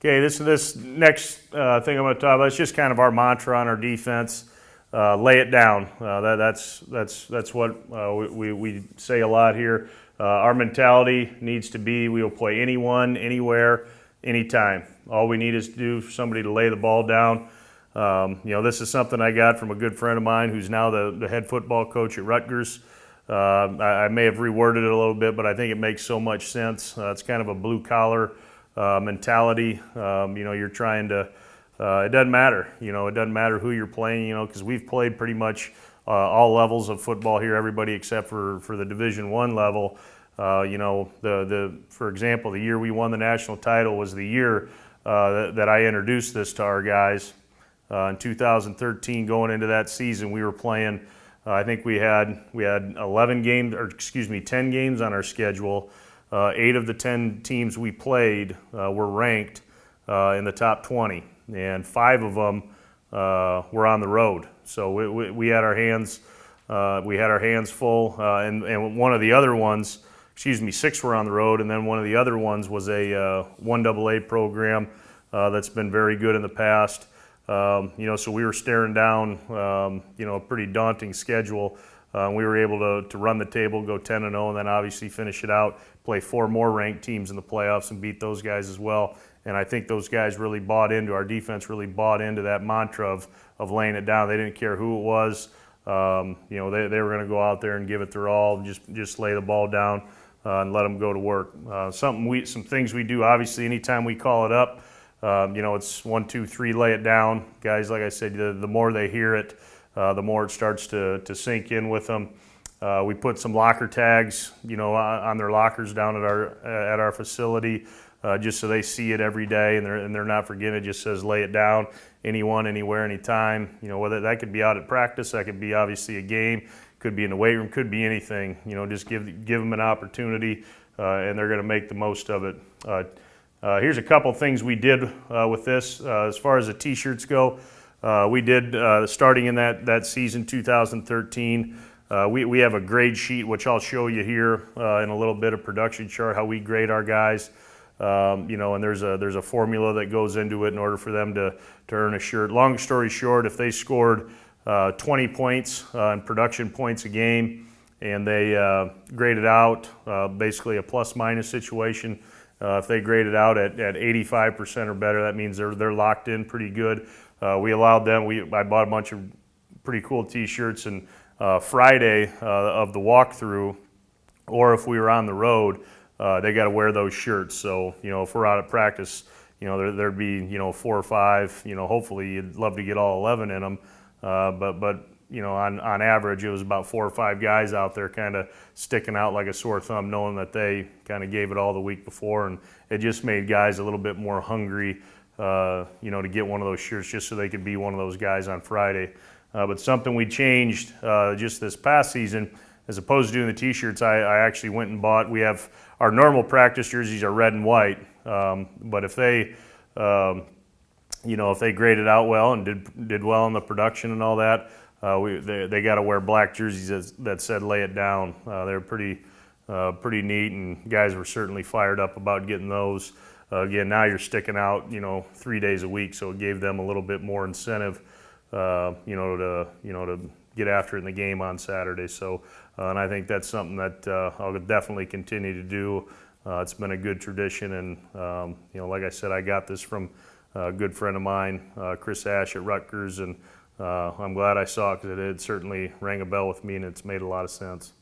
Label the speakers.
Speaker 1: Okay, this next thing I'm going to talk about is just kind of our mantra on our defense. Lay it down. That's what we say a lot here. Our mentality needs to be we will play anyone, anywhere, anytime. All we need is to do for somebody to lay the ball down. This is something I got from a good friend of mine who's now the head football coach at Rutgers. I may have reworded it a little bit, but I think it makes so much sense. It's kind of a blue-collar mentality. You're trying to, it doesn't matter. It doesn't matter who you're playing, because we've played pretty much all levels of football here, everybody except for the Division I level. For example, the year we won the national title was the year that I introduced this to our guys. In 2013, going into that season, we were playing, I think we had 10 games on our schedule. 8 of the 10 teams we played were ranked in the top 20, and 5 of them were on the road. So we had our hands full, and one of the other ones, 6 were on the road, and then one of the other ones was a 1AA program that's been very good in the past. So we were staring down, a pretty daunting schedule. We were able to run the table, go 10-0, and then obviously finish it out, play 4 more ranked teams in the playoffs and beat those guys as well. And I think those guys really bought into, our defense really bought into that mantra of laying it down. They didn't care who it was. They were going to go out there and give it their all, just lay the ball down and let them go to work. Some things we do, obviously, anytime we call it up, it's 1, 2, 3, lay it down. Guys, like I said, the more they hear it, the more it starts to sink in with them. We put some locker tags, on their lockers down at our facility, just so they see it every day and they're not forgetting. It just says lay it down, anyone, anywhere, anytime. Whether that could be out at practice, that could be obviously a game, could be in the weight room, could be anything. Just give them an opportunity, and they're going to make the most of it. Here's a couple things we did with this. As far as the T-shirts go, we did, starting in that season, 2013, we have a grade sheet, which I'll show you here in a little bit, of production chart, how we grade our guys. And there's a formula that goes into it in order for them to earn a shirt. Long story short, if they scored 20 points in production points a game, and they graded out basically a plus-minus situation, if they graded out at 85% or better, that means they're locked in pretty good. We allowed them. I bought a bunch of pretty cool T-shirts, and Friday of the walkthrough, or if we were on the road, they got to wear those shirts. So if we're out at practice, there'd be 4 or 5. Hopefully you'd love to get all 11 in them, but on average, it was about 4 or 5 guys out there kind of sticking out like a sore thumb, knowing that they kind of gave it all the week before, and it just made guys a little bit more hungry, to get one of those shirts just so they could be one of those guys on Friday. But something we changed just this past season, as opposed to doing the T-shirts, I actually went and bought, we have our normal practice jerseys are red and white, but if they graded out well and did well in the production and all that, they got to wear black jerseys that said "lay it down." They're pretty neat, and guys were certainly fired up about getting those. Again, now you're sticking out, 3 days a week, so it gave them a little bit more incentive, to get after it in the game on Saturday. So, and I think that's something that I'll definitely continue to do. It's been a good tradition, and like I said, I got this from a good friend of mine, Chris Ash at Rutgers, and I'm glad I saw it because it certainly rang a bell with me, and it's made a lot of sense.